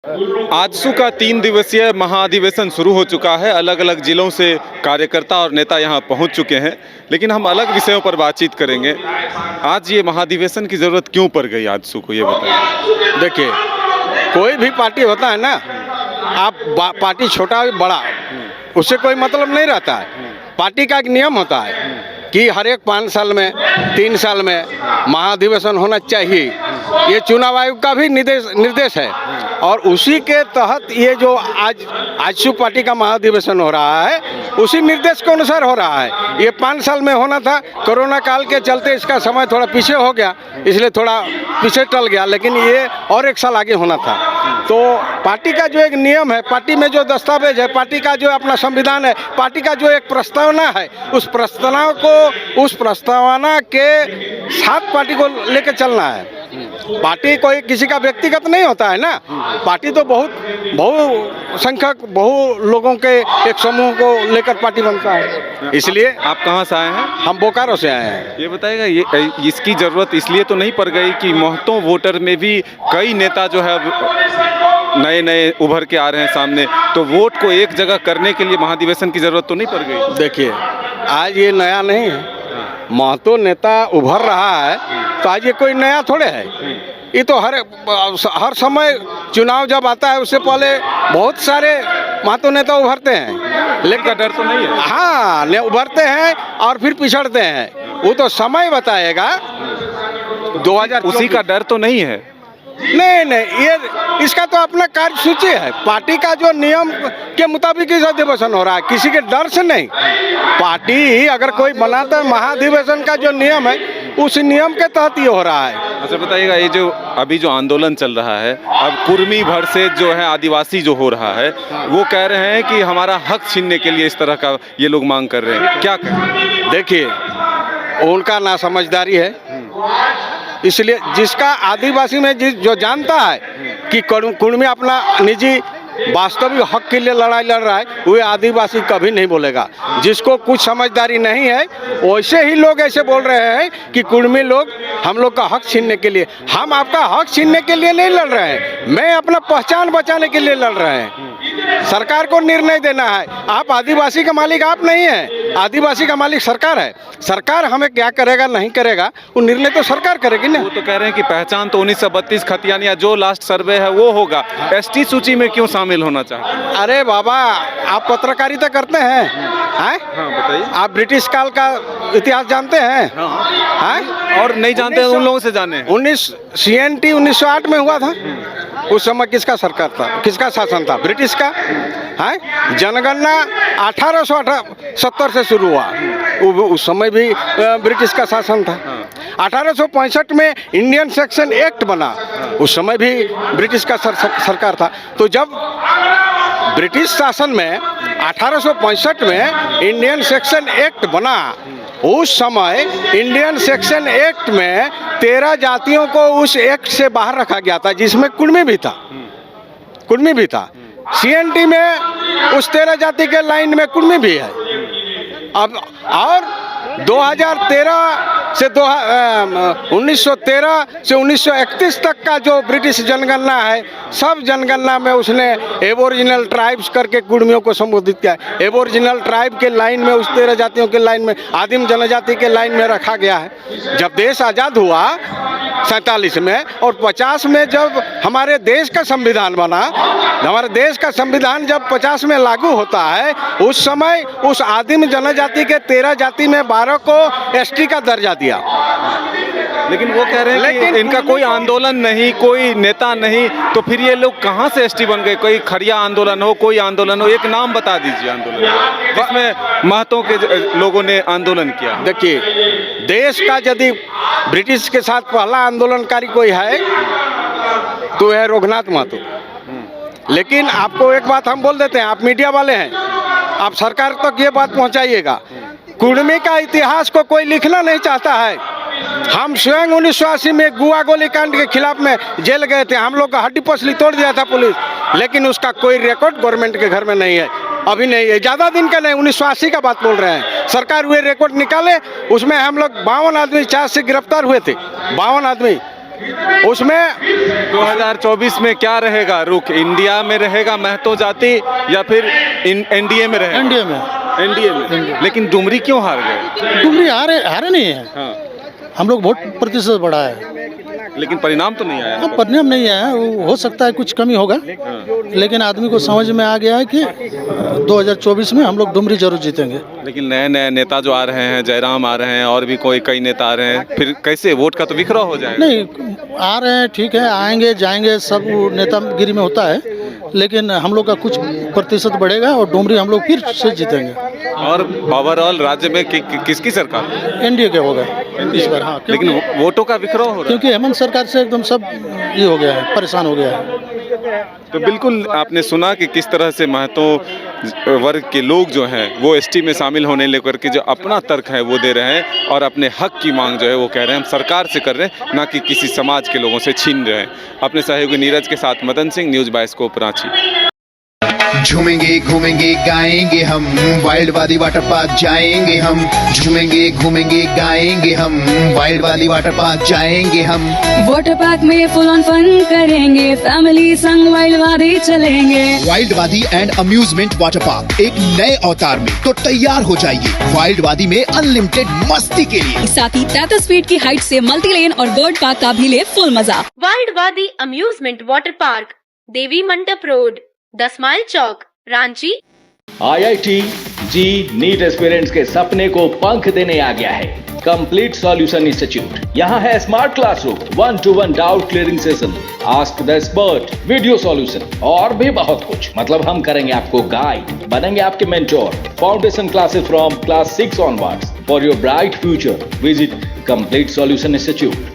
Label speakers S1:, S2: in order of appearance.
S1: आजसू का 3 दिवसीय महाधिवेशन शुरू हो चुका है। अलग अलग जिलों से कार्यकर्ता और नेता यहां पहुंच चुके हैं, लेकिन हम अलग विषयों पर बातचीत करेंगे। आज ये महाधिवेशन की जरूरत क्यों पड़ गई आजसू को, ये बताइए।
S2: देखिए, कोई भी पार्टी होता है ना, आप पार्टी छोटा हो बड़ा, उससे कोई मतलब नहीं रहता है। पार्टी का एक नियम होता है कि हर एक 5 साल में 3 साल में महाधिवेशन होना चाहिए। ये चुनाव आयोग का भी निर्देश है और उसी के तहत ये जो आज आजसू पार्टी का महाधिवेशन हो रहा है, उसी निर्देश के अनुसार हो रहा है। ये 5 साल में होना था, कोरोना काल के चलते इसका समय थोड़ा पीछे हो गया, इसलिए थोड़ा पीछे टल गया, लेकिन ये और 1 साल आगे होना था। तो पार्टी का जो एक नियम है, पार्टी में जो दस्तावेज है, पार्टी का जो अपना संविधान है, पार्टी का जो एक प्रस्तावना है, उस प्रस्तावना के साथ पार्टी को लेकर चलना है। पार्टी कोई किसी का व्यक्तिगत नहीं होता है ना। पार्टी तो बहुसंख्यक लोगों के एक समूह को लेकर पार्टी बनता है। इसलिए
S1: आप कहाँ से आए हैं?
S2: हम बोकारो से आए हैं।
S1: ये बताइएगा, ये इसकी जरूरत इसलिए तो नहीं पड़ गई कि महतो वोटर में भी कई नेता जो है नए नए उभर के आ रहे हैं सामने, तो वोट को एक जगह करने के लिए महाधिवेशन की जरूरत तो नहीं पड़ गई?
S2: देखिए, आज ये नया नहीं है। महतो नेता उभर रहा है तो आज ये कोई नया थोड़े है। ये तो हर समय चुनाव जब आता है उससे पहले बहुत सारे महतो नेता उभरते हैं,
S1: लेकिन डर तो नहीं है।
S2: हाँ, उभरते हैं और फिर पिछड़ते हैं, वो तो समय बताएगा। 2000
S1: उसी का डर तो नहीं है?
S2: नहीं, ये इसका तो अपना कार्यसूची है। पार्टी का जो नियम के मुताबिक इस अधिवेशन हो रहा है, किसी के डर से नहीं। पार्टी अगर कोई बनाता है, महाधिवेशन का जो नियम है उस नियम के तहत ये हो रहा है।
S1: अच्छा बताइएगा, ये जो अभी जो आंदोलन चल रहा है, अब कुर्मी भर से जो है आदिवासी जो हो रहा है, वो कह रहे हैं कि हमारा हक छीनने के लिए इस तरह का ये लोग मांग कर रहे हैं, क्या कहें?
S2: देखिए, उनका नासमझदारी है। इसलिए जिसका आदिवासी में जो जानता है कि कुर्मी अपना निजी वास्तविक हक के लिए लड़ाई लड़ रहा है, वो आदिवासी कभी नहीं बोलेगा। जिसको कुछ समझदारी नहीं है, वैसे ही लोग ऐसे बोल रहे हैं कि कुर्मी लोग हम लोग का हक छीनने के लिए। हम आपका हक छीनने के लिए नहीं लड़ रहे हैं, मैं अपना पहचान बचाने के लिए लड़ रहे हैं। सरकार को निर्णय देना है। आप आदिवासी का मालिक आप नहीं है, आदिवासी का मालिक सरकार है। सरकार हमें क्या करेगा नहीं करेगा, वो निर्णय तो सरकार करेगी ना।
S1: वो तो कह रहे हैं कि पहचान तो 1932 खतियान या जो लास्ट सर्वे है वो होगा, एसटी सूची में क्यों शामिल होना चाहते हैं?
S2: अरे बाबा, आप पत्रकारिता करते हैं? हाँ,
S1: बताइए।
S2: आप ब्रिटिश काल का इतिहास जानते हैं?
S1: हाँ। और नहीं जानते हैं उन लोगों से जाने।
S2: 1908 में हुआ था। उस समय किसका सरकार था, किसका शासन था? ब्रिटिश का। है जनगणना 1870 से शुरू हुआ, उस समय भी ब्रिटिश का शासन था। 1865 में इंडियन सेक्शन एक्ट बना, उस समय भी ब्रिटिश का सरकार था। तो जब ब्रिटिश शासन में 1865 में इंडियन सेक्शन एक्ट बना, उस समय इंडियन सेक्शन एक्ट में 13 जातियों को उस एक्ट से बाहर रखा गया था, जिसमें कुर्मी भी था। सीएनटी में उस 13 जाति के लाइन में कुर्मी भी है। अब और 1913 से 1931 तक का जो ब्रिटिश जनगणना है, सब जनगणना में उसने एबोरिजिनल ट्राइब्स करके कुर्मियों को संबोधित किया। एबोरिजिनल ट्राइब के लाइन में, उस 13 जातियों के लाइन में, आदिम जनजाति के लाइन में रखा गया है। जब देश आज़ाद हुआ 47 में और 50 में जब हमारे देश का संविधान बना, हमारे देश का संविधान जब 50 में लागू होता है, उस समय उस आदिम जनजाति के 13 जाति में 12 को एसटी का दर्जा दिया।
S1: लेकिन वो कह रहे हैं कि इनका कोई आंदोलन नहीं, कोई नेता नहीं, तो फिर ये लोग कहाँ से एसटी बन गए? कोई खड़िया आंदोलन हो, कोई आंदोलन हो, एक नाम बता दीजिए आंदोलन जिसमें महतो के लोगों ने आंदोलन किया।
S2: देखिए, देश का यदि ब्रिटिश के साथ पहला आंदोलनकारी कोई है तो है रघुनाथ महतो। लेकिन आपको एक बात हम बोल देते हैं, आप मीडिया वाले हैं, आप सरकार तक ये बात पहुंचाइएगा, कुर्मी का इतिहास को कोई लिखना नहीं चाहता है। हम स्वयं 1980 में गुआ गोलीकांड के खिलाफ में जेल गए थे, हम लोग का हड्डी पसली तोड़ दिया था पुलिस, लेकिन उसका कोई रिकॉर्ड गवर्नमेंट के घर में नहीं है, अभी नहीं है। ज़्यादा दिन का नहीं, 1980 का बात बोल रहे हैं। सरकार हुए रिकॉर्ड निकाले, उसमें हम लोग 52 आदमी चार्ज से गिरफ्तार हुए थे, 52 आदमी। उसमें
S1: 2024 में क्या रहेगा रुख? इंडिया में रहेगा महतो जाति या फिर एनडीए में रहेगा?
S3: एनडीए में।
S1: एनडीए में। लेकिन डुमरी क्यों हार गए?
S3: डुमरी हारे नहीं है।
S1: हाँ,
S3: हम लोग वोट प्रतिशत बढ़ा है,
S1: लेकिन परिणाम तो नहीं आया ना?
S3: परिणाम नहीं है। हो सकता है कुछ कमी होगा, लेकिन आदमी को समझ में आ गया है कि 2024 में हम लोग डुमरी जरूर जीतेंगे।
S1: लेकिन नए नए नेता जो आ रहे हैं, जयराम आ रहे हैं और भी कई नेता आ रहे हैं, फिर कैसे वोट का तो विखराव हो जाएगा?
S3: नहीं, आ रहे हैं ठीक है, आएंगे जाएंगे, सब नेतागिरी में होता है, लेकिन हम लोग का कुछ प्रतिशत बढ़ेगा और डुमरी हम लोग फिर से जीतेंगे।
S1: और ओवरऑल राज्य में किसकी सरकार?
S3: एनडीए के होगा इस बार। हाँ,
S1: लेकिन वोटों का विखराव हो रहा है।
S3: क्योंकि हेमंत सरकार से एकदम सब ये हो गया है, परेशान हो गया है।
S1: तो बिल्कुल आपने सुना कि किस तरह से महतो वर्ग के लोग जो हैं वो एसटी में शामिल होने लेकर के जो अपना तर्क है वो दे रहे हैं और अपने हक की मांग जो है वो कह रहे हैं हम सरकार से कर रहे हैं, ना कि किसी समाज के लोगों से छीन रहे हैं। अपने सहयोगी नीरज के साथ मदन सिंह, न्यूज़ बाइस्कोप रांची।
S4: झूमेंगे घूमेंगे गाएंगे हम, वाइल्ड वाली वाटर पार्क जाएंगे हम। झूमेंगे घूमेंगे गाएंगे हम, वाइल्ड वाली वाटर पार्क जाएंगे हम।
S5: वाटर पार्क में फुल ऑन फन करेंगे, फैमिली संग वाइल्ड वादी चलेंगे।
S4: वाइल्ड वादी एंड अम्यूजमेंट वाटर पार्क एक नए अवतार में, तो तैयार हो जाइए वाइल्ड वादी में अनलिमिटेड मस्ती के लिए।
S5: साथ ही 33 फीट की हाइट से मल्टी लेन और बर्ड पार्क का भी ले फुल मजा।
S6: वाइल्ड वादी अम्यूजमेंट वाटर पार्क, देवी मंडप रोड, 10 माइल चौक, रांची।
S7: IIT जी नीट एस्पिरेंट्स के सपने को पंख देने आ गया है कंप्लीट सॉल्यूशन इंस्टीट्यूट। यहाँ है smart classroom, 1-to-1 doubt clearing session, ask the expert, video solution और भी बहुत कुछ। मतलब हम करेंगे आपको गाइड, बनेंगे आपके mentor. Foundation classes from class 6 onwards for your bright future. Visit complete solution institute,